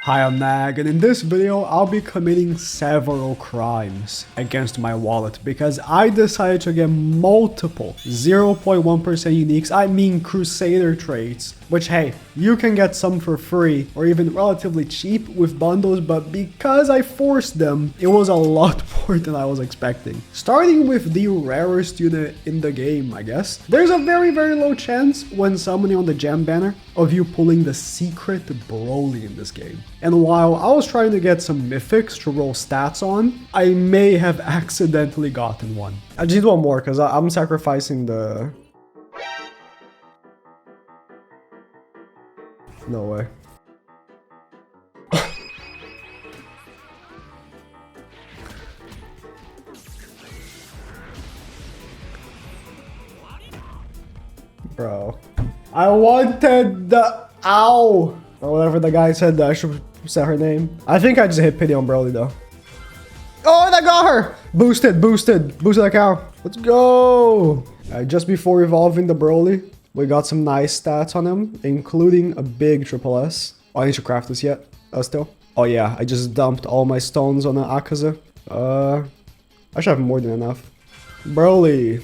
Hi, I'm Nag, and in this video, I'll be committing several crimes against my wallet because I decided to get multiple 0.1% uniques, I mean Crusader traits, which hey, you can get some for free or even relatively cheap with bundles, but because I forced them, it was a lot more than I was expecting. Starting with the rarest unit in the game, I guess, there's a very low chance when summoning on the gem banner of you pulling the secret Broly in this game. And while I was trying to get some mythics to roll stats on, I may have accidentally gotten one. I just need one more because I'm sacrificing the... No way. Bro. I wanted the... Ow! Or whatever the guy said that I should say her name. I think I just hit pity on Broly though. Oh, and I got her! Boosted that cow. Let's go! Just before evolving the Broly, we got some nice stats on him, including a big triple S. Oh, I need to craft this yet. Still. Oh yeah, I just dumped all my stones on an Akaza. I should have more than enough. Broly.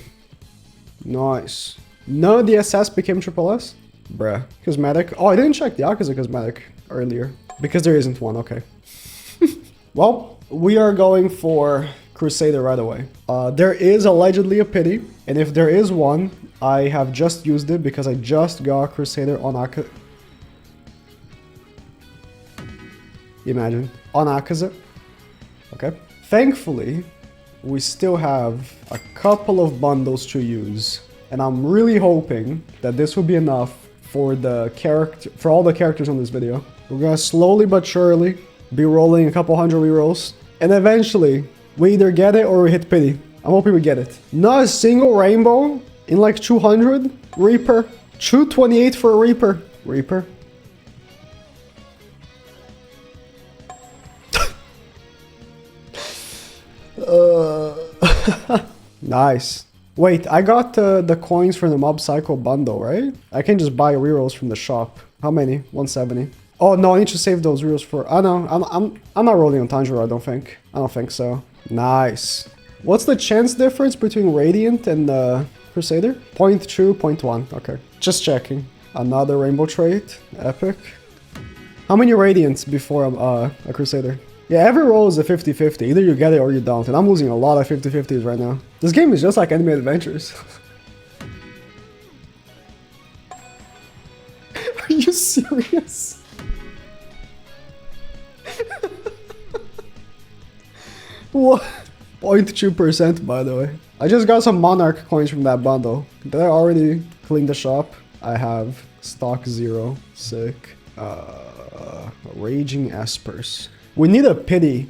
Nice. None of the SS became triple S? Bruh. Cosmetic. Oh, I didn't check the Akaza cosmetic earlier. Because there isn't one, okay. Well, we are going for Crusader right away. There is allegedly a pity. And if there is one, I have just used it because I just got Crusader on Akaza. Imagine. On Akaza. Okay. Thankfully, we still have a couple of bundles to use. And I'm really hoping that this will be enough for all the characters on this video. We're gonna slowly but surely be rolling a couple hundred rerolls. And eventually, we either get it or we hit pity. I'm hoping we get it. Not a single rainbow in like 200. Reaper. 228 for a Reaper. Reaper. Nice. Wait, I got the coins from the Mob Cycle bundle, right? I can just buy rerolls from the shop. How many? 170. Oh no, I need to save those rerolls for... Oh no, I'm not rolling on Tanjiro, I don't think. I don't think so. Nice. What's the chance difference between Radiant and Crusader? 0.2, 0.1. Okay. Just checking. Another rainbow trait. Epic. How many Radiants before I'm a Crusader? Yeah, every roll is a 50-50. Either you get it or you don't. And I'm losing a lot of 50-50s right now. This game is just like Anime Adventures. Are you serious? What? 0.2% by the way. I just got some Monarch coins from that bundle. Did I already clean the shop? I have. Stock 0. Sick. Raging Espers. We need a pity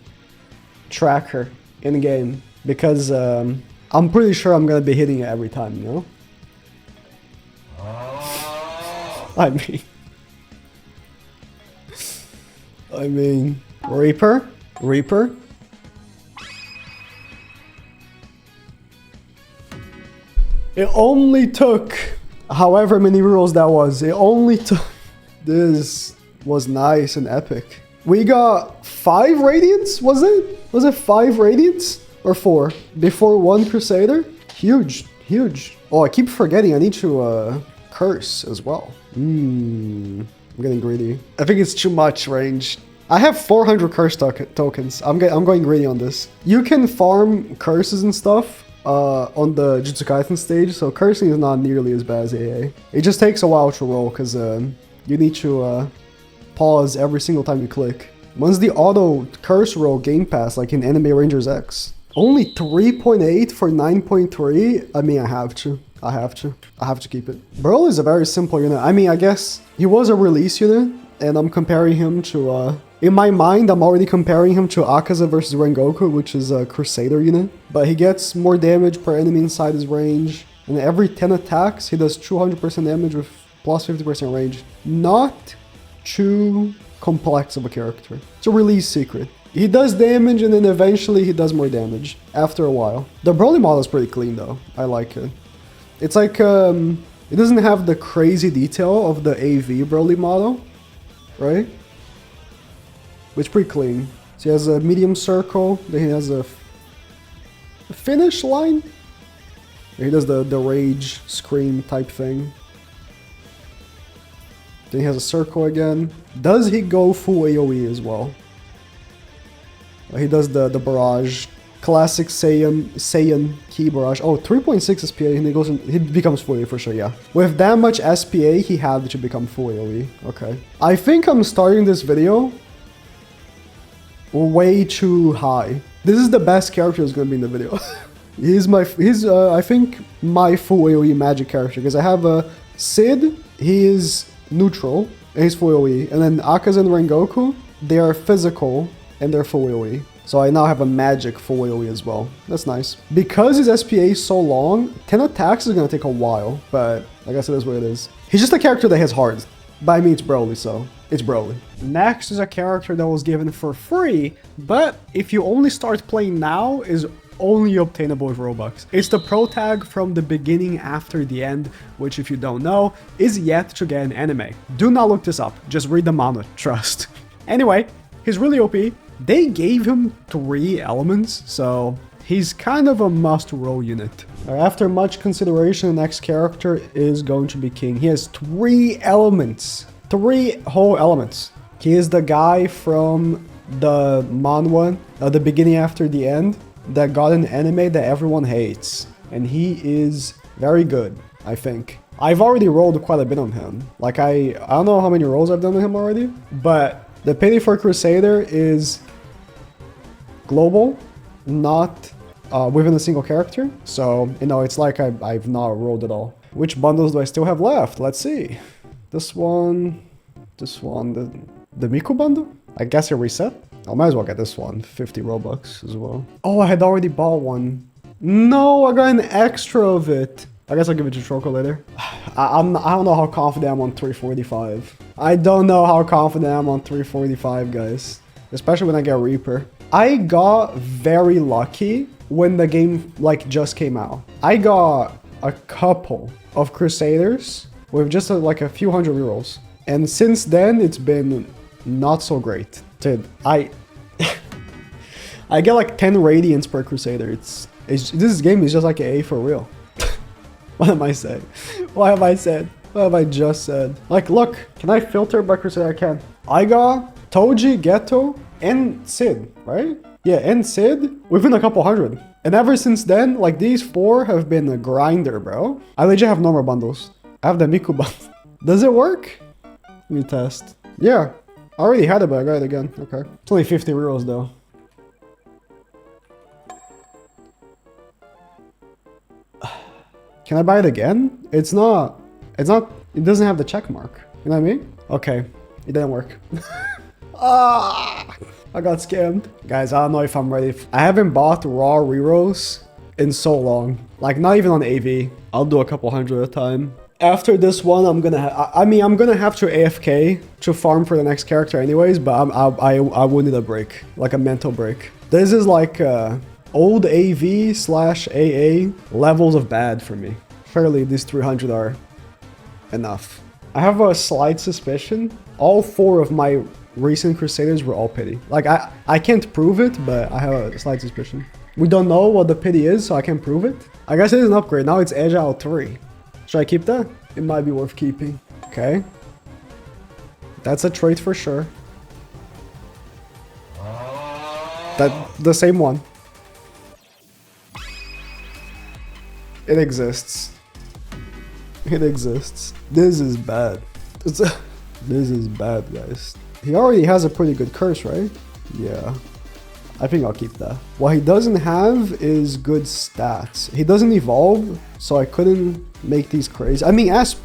tracker in game because I'm pretty sure I'm gonna be hitting it every time, you know? I mean, Reaper? It only took however many rolls that was. It only took... This was nice and epic. We got 5 Radiants, was it? Was it 5 Radiants? Or 4? Before one Crusader? Huge. Oh, I keep forgetting I need to curse as well. I'm getting greedy. I think it's too much range. I have 400 curse tokens. I'm going greedy on this. You can farm curses and stuff on the Jutsu Kaisen stage, so cursing is not nearly as bad as AA. It just takes a while to roll because you need to... pause every single time you click. Once the auto curse roll game pass, like in Anime Rangers X. Only 3.8 for 9.3? I mean, I have to keep it. Broly is a very simple unit. I mean, I guess he was a release unit, and I'm comparing him to, in my mind, I'm already comparing him to Akaza versus Rengoku, which is a Crusader unit. But he gets more damage per enemy inside his range, and every 10 attacks, he does 200% damage with plus 50% range. Not too complex of a character. It's a release secret. He does damage and then eventually he does more damage after a while. The Broly model is pretty clean though. I like it. It's like, it doesn't have the crazy detail of the AV Broly model, right? which is pretty clean. So he has a medium circle, then he has a finish line. He does the rage scream type thing. Then he has a circle again. Does he go full AoE as well? He does the barrage. Classic Saiyan key barrage. Oh, 3.6 SPA and he becomes full AoE for sure, yeah. With that much SPA, he had to become full AoE. Okay. I think I'm starting this video way too high. This is the best character that's gonna be in the video. he's I think my full AoE magic character because I have a Sid. He is neutral and he's full AoE, and then Akaza and Rengoku, they are physical and they're full AoE. So I now have a magic full AoE as well. That's nice. Because his SPA is so long, 10 attacks is gonna take a while, but I guess it is what it is. He's just a character that hits hard. By me, it's Broly, so it's Broly. Next is a character that was given for free, but if you only start playing now, is only obtainable with Robux. It's the pro tag from the beginning after the end, which if you don't know, is yet to get an anime. Do not look this up, just read the manga, trust. Anyway, he's really OP. They gave him 3 elements, so he's kind of a must-roll unit. After much consideration, the next character is going to be King. He has 3 elements. 3 whole elements. He is the guy from the manhwa, the beginning after the end, that got an anime that everyone hates. And he is very good, I think. I've already rolled quite a bit on him. Like, I don't know how many rolls I've done on him already, but the pity for Crusader is global, not within a single character. So, you know, it's like I've not rolled at all. Which bundles do I still have left? Let's see. This one, the Miku bundle? I guess it reset. I might as well get this one, 50 Robux as well. Oh, I had already bought one. No, I got an extra of it. I guess I'll give it to Troko later. I don't know how confident I'm on 345. I don't know how confident I'm on 345, guys. Especially when I get Reaper. I got very lucky when the game like just came out. I got a couple of Crusaders with just like a few hundred rerolls. And since then, it's been not so great. Dude, I get like 10 radiants per Crusader. This game is just like an A for real. What am I saying? What have I said? What have I just said? Like, look, can I filter by Crusader? I can. I got Toji, Geto, and Sid, right? Yeah, and Sid within a couple hundred. And ever since then, like these 4 have been a grinder, bro. I legit have no more bundles. I have the Miku bundle. Does it work? Let me test. Yeah, I already had it, but I got it again. Okay. It's only 50 rerolls though. Can I buy it again? It doesn't have the check mark. You know what I mean? Okay, it didn't work. I got scammed. Guys, I don't know if I'm ready. I haven't bought raw rerolls in so long. Like, not even on AV. I'll do a couple hundred at a time. After this one, I'm gonna have to AFK to farm for the next character anyways, but I will need a break. Like a mental break. This is like old AV/AA levels of bad for me. Fairly, these 300 are enough. I have a slight suspicion. All 4 of my recent Crusaders were all pity. Like, I can't prove it, but I have a slight suspicion. We don't know what the pity is, so I can't prove it. I guess it is an upgrade. Now it's Agile 3. Should I keep that? It might be worth keeping. Okay. That's a trait for sure. The same one. It exists. It exists. This is bad. This is bad, guys. He already has a pretty good curse, right? Yeah. I think I'll keep that. What he doesn't have is good stats. He doesn't evolve, so I couldn't make these crazy. I mean, S+.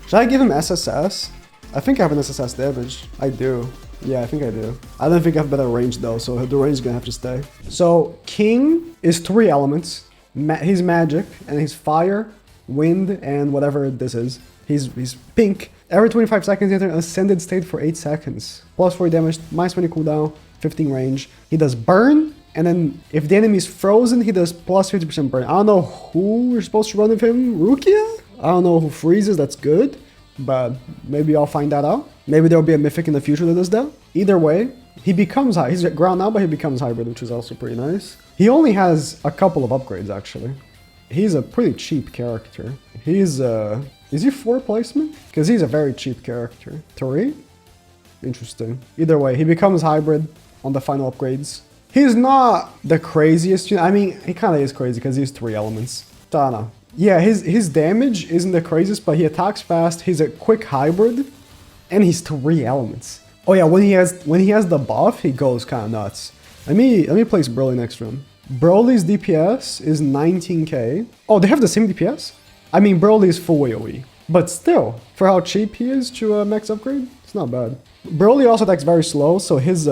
Should I give him SSS? I think I have an SSS damage. I do. Yeah, I think I do. I don't think I have better range though, so the range is gonna have to stay. So King is 3 elements. He's magic, and he's fire, wind, and whatever this is. He's pink. Every 25 seconds, enter an ascended state for 8 seconds. Plus 4 damage, minus 20 cooldown, 15 range. He does burn, and then if the enemy is frozen, he does plus 50% burn. I don't know who we're supposed to run with him. Rukia? I don't know who freezes, that's good. But maybe I'll find that out. Maybe there'll be a mythic in the future that does that. Either way, He becomes high. He's ground now, but he becomes hybrid, which is also pretty nice. He only has a couple of upgrades, actually. He's a pretty cheap character. He's, is he 4 placement? Because he's a very cheap character. 3? Interesting. Either way, he becomes hybrid on the final upgrades. He's not the craziest. I mean, he kind of is crazy because he's 3 elements. Don't know. Yeah, his damage isn't the craziest, but he attacks fast. He's a quick hybrid, and he's 3 elements. Oh yeah, when he has the buff, he goes kind of nuts. Let me place Broly next to him. Broly's DPS is 19k. Oh, they have the same DPS? I mean, Broly is full AoE, but still, for how cheap he is to max upgrade, it's not bad. Broly also attacks very slow, so his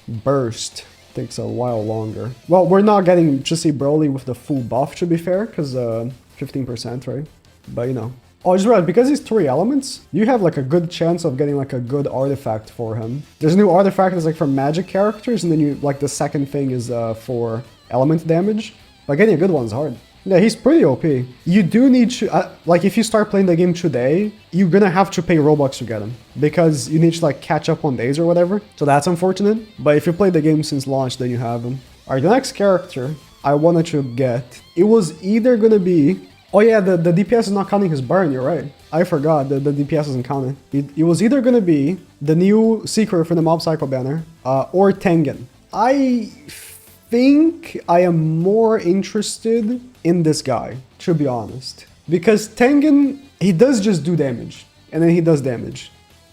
burst takes a while longer. Well, we're not getting to see Broly with the full buff, to be fair, because 15%, right? But you know. Oh, I just realized, because he's 3 elements, you have like a good chance of getting like a good artifact for him. There's a new artifact that's like for magic characters, and then you like the second thing is for element damage. But getting a good one is hard. Yeah, he's pretty OP. You do need to, like if you start playing the game today, you're gonna have to pay Robux to get him. Because you need to like catch up on days or whatever. So that's unfortunate. But if you played the game since launch, then you have him. Alright, the next character I wanted to get, it was either gonna be... Oh yeah, the DPS is not counting his burn, you're right. I forgot that the DPS isn't counted. It was either gonna be the new secret for the Mob Psycho banner, or Tengen. I think I am more interested in this guy, to be honest. Because Tengen, he does just do damage, and then he does damage.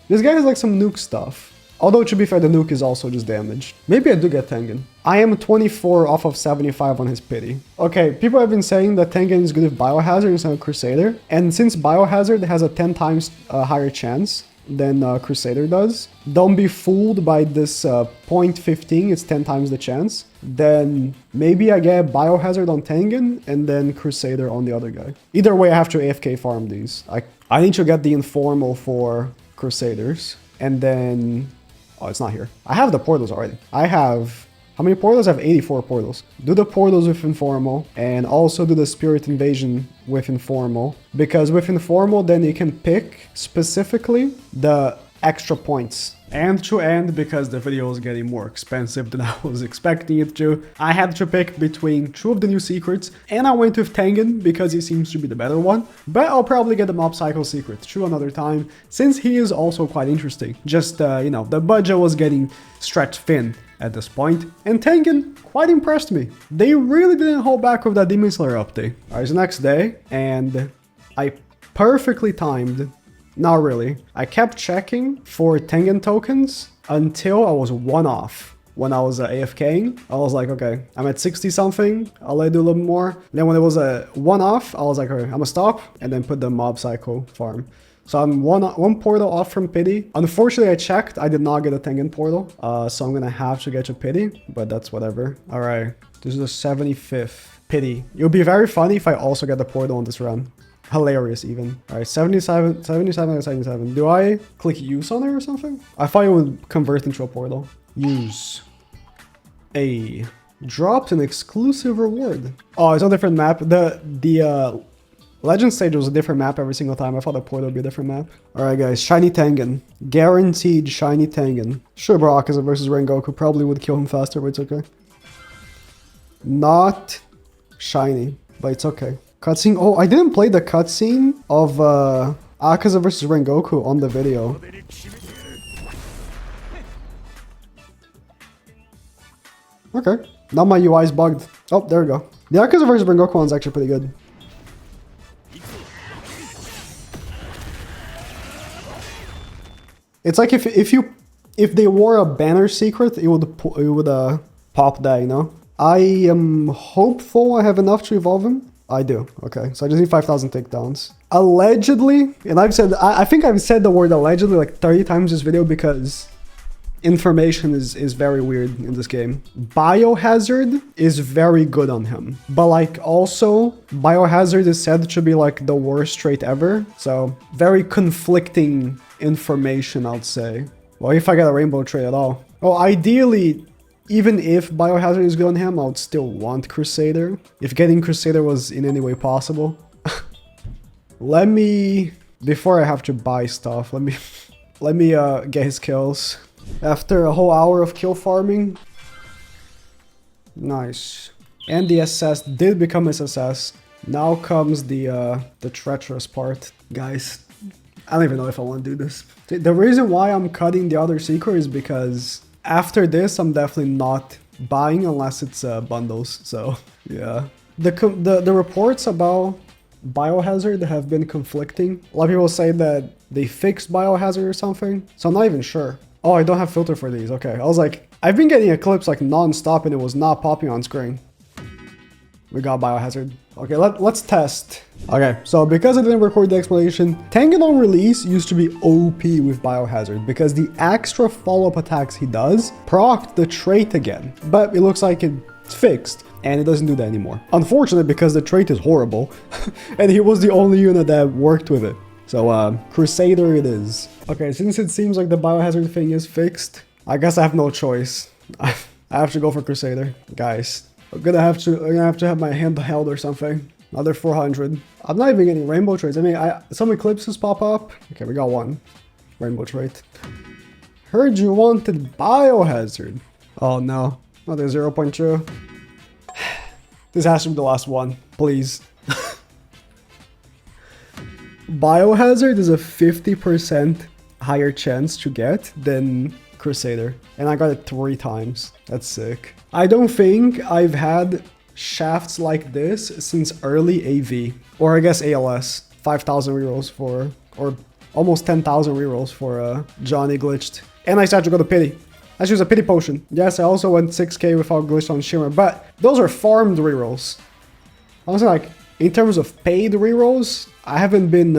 This guy has like some nuke stuff. Although, to be fair, the nuke is also just damage. Maybe I do get Tengen. I am 24 off of 75 on his pity. Okay, people have been saying that Tengen is good with Biohazard instead of Crusader. And since Biohazard has a 10 times higher chance than Crusader does, don't be fooled by this 0.15, it's 10 times the chance. Then maybe I get Biohazard on Tengen and then Crusader on the other guy. Either way, I have to AFK farm these. I need to get the informal for Crusaders. And then... Oh, it's not here. I have the portals already. I have... How many portals? I have 84 portals. Do the portals with informal and also do the spirit invasion with informal. Because with informal, then you can pick specifically the extra points. And to end, because the video is getting more expensive than I was expecting it to, I had to pick between 2 of the new secrets, and I went with Tengen because he seems to be the better one. But I'll probably get the Mob Psycho secret to another time, since he is also quite interesting. Just, you know, the budget was getting stretched thin at this point, and Tengen quite impressed me. They really didn't hold back with that Demon Slayer update. Alright, it's the next day, and I perfectly timed. Not really. I kept checking for Tengen tokens until I was 1 off. When I was AFKing, I was like, okay, I'm at 60 something, I'll let do a little more. Then when it was a 1 off, I was like, okay, I'm gonna stop and then put the Mob Psycho farm. So I'm one portal off from pity. Unfortunately, I checked, I did not get a Tengen portal. So I'm gonna have to get to pity, but that's whatever. All right, this is the 75th pity. It would be very funny if I also get the portal on this run. Hilarious even. All right, 77 out of 77. Do I click use on it or something? I thought it would convert into a portal. Use. Dropped an exclusive reward. Oh, it's a different map. The Legend stage was a different map every single time. I thought the portal would be a different map. All right, guys. Shiny Tengen. Guaranteed shiny Tengen. Sure, Akaza versus Rengoku probably would kill him faster, but it's okay. Not shiny, but it's okay. Cutscene. Oh, I didn't play the cutscene of Akaza versus Rengoku on the video. Okay. Now my UI is bugged. Oh, there we go. The Akaza versus Rengoku one's actually pretty good. It's like if they wore a banner secret, it would pop that, you know? I am hopeful I have enough to evolve him. I do. Okay, so I just need 5,000 takedowns. Allegedly, and I think I've said the word allegedly like 30 times this video because information is very weird in this game. Biohazard is very good on him, but like also Biohazard is said to be like the worst trait ever. So very conflicting information, I'd say. Well, if I get a rainbow trait at all. Well, ideally, even if Biohazard is good on him, I would still want Crusader. If getting Crusader was in any way possible. Let me, before I have to buy stuff, let me get his kills. After a whole hour of kill farming. Nice. And the SS did become SSS. Now comes the treacherous part. Guys, I don't even know if I want to do this. The reason why I'm cutting the other secret is because after this, I'm definitely not buying unless it's bundles. So, yeah. The reports about Biohazard have been conflicting. A lot of people say that they fixed Biohazard or something. So I'm not even sure. Oh, I don't have filter for these. Okay. I was like, I've been getting Eclipse like non-stop and it was not popping on screen. We got Biohazard. Okay, let's test. Okay, so because I didn't record the explanation, Tengen on release used to be OP with Biohazard because the extra follow-up attacks he does procced the trait again. But it looks like it's fixed and it doesn't do that anymore. Unfortunately, because the trait is horrible and he was the only unit that worked with it. So, Crusader it is. Okay, since it seems like the Biohazard thing is fixed, I guess I have no choice. I have to go for Crusader, guys. I'm gonna have to have my hand held or something. Another 400. I'm not even getting rainbow traits. I mean, some eclipses pop up. Okay, we got one rainbow trait. Heard you wanted Biohazard. Oh no, another 0.2. This has to be the last one, please. Biohazard is a 50% higher chance to get than Crusader, and I got it 3 times. That's sick. I don't think I've had shafts like this since early AV, or I guess ALS. 5,000 rerolls for, or almost 10,000 rerolls for Johnny glitched. And I started to go to pity. I choose a pity potion. Yes, I also went 6k without glitched on Shimmer, but those are farmed rerolls. Honestly, like, in terms of paid rerolls, I haven't been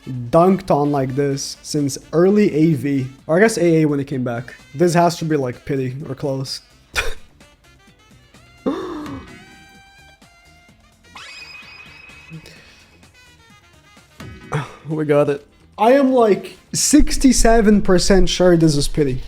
dunked on like this since early AV, or I guess AA when it came back. This has to be like pity or close. We got it. I am like 67% sure this is pity.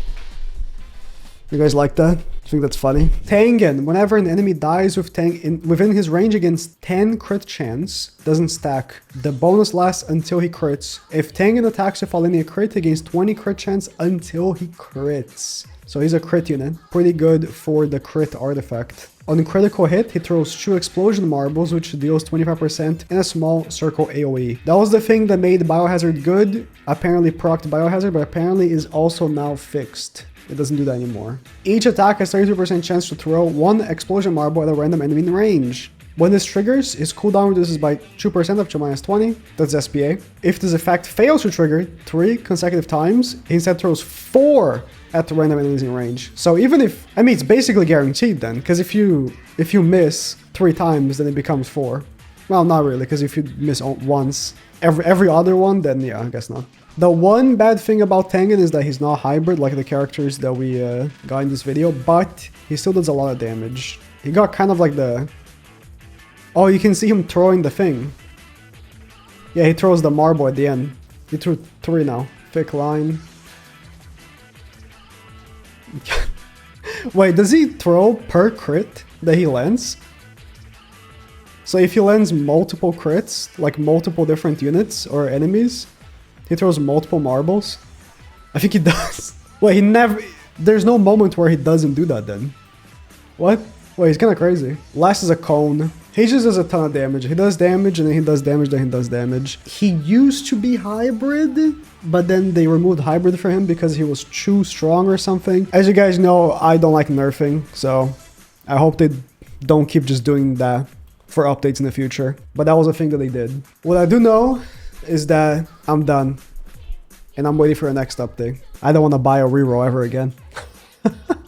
You guys like that? I think that's funny. Tengen. Whenever an enemy dies with within his range against 10 crit chance, doesn't stack. The bonus lasts until he crits. If Tengen attacks with a crit, he gains 20 crit chance until he crits. So he's a crit unit. Pretty good for the crit artifact. On critical hit, he throws 2 explosion marbles, which deals 25% in a small circle AoE. That was the thing that made Biohazard good. Apparently procced Biohazard, but apparently is also now fixed. It doesn't do that anymore. Each attack has 32% chance to throw 1 explosion marble at a random enemy in range. When this triggers, his cooldown reduces by 2% up to -20. That's SPA. If this effect fails to trigger 3 consecutive times, he instead throws 4 at the random enemies in range. So even if, I mean, it's basically guaranteed then, because if you miss 3 times, then it becomes 4. Well, not really, because if you miss once, every other one, then yeah, I guess not. The one bad thing about Tengen is that he's not hybrid like the characters that we got in this video, but he still does a lot of damage. He got kind of like the... Oh, you can see him throwing the thing. Yeah, he throws the marble at the end. He threw 3 now. Thick line. Wait, does he throw per crit that he lands? So if he lands multiple crits, like multiple different units or enemies, he throws multiple marbles? I think he does. Wait, he never... There's no moment where he doesn't do that then. What? Wait, he's kind of crazy. Last is a cone. He just does a ton of damage. He does damage, and then he does damage, then he does damage. He used to be hybrid, but then they removed hybrid for him because he was too strong or something. As you guys know, I don't like nerfing, so I hope they don't keep just doing that for updates in the future. But that was a thing that they did. What I do know is that I'm done, and I'm waiting for the next update. I don't want to buy a reroll ever again.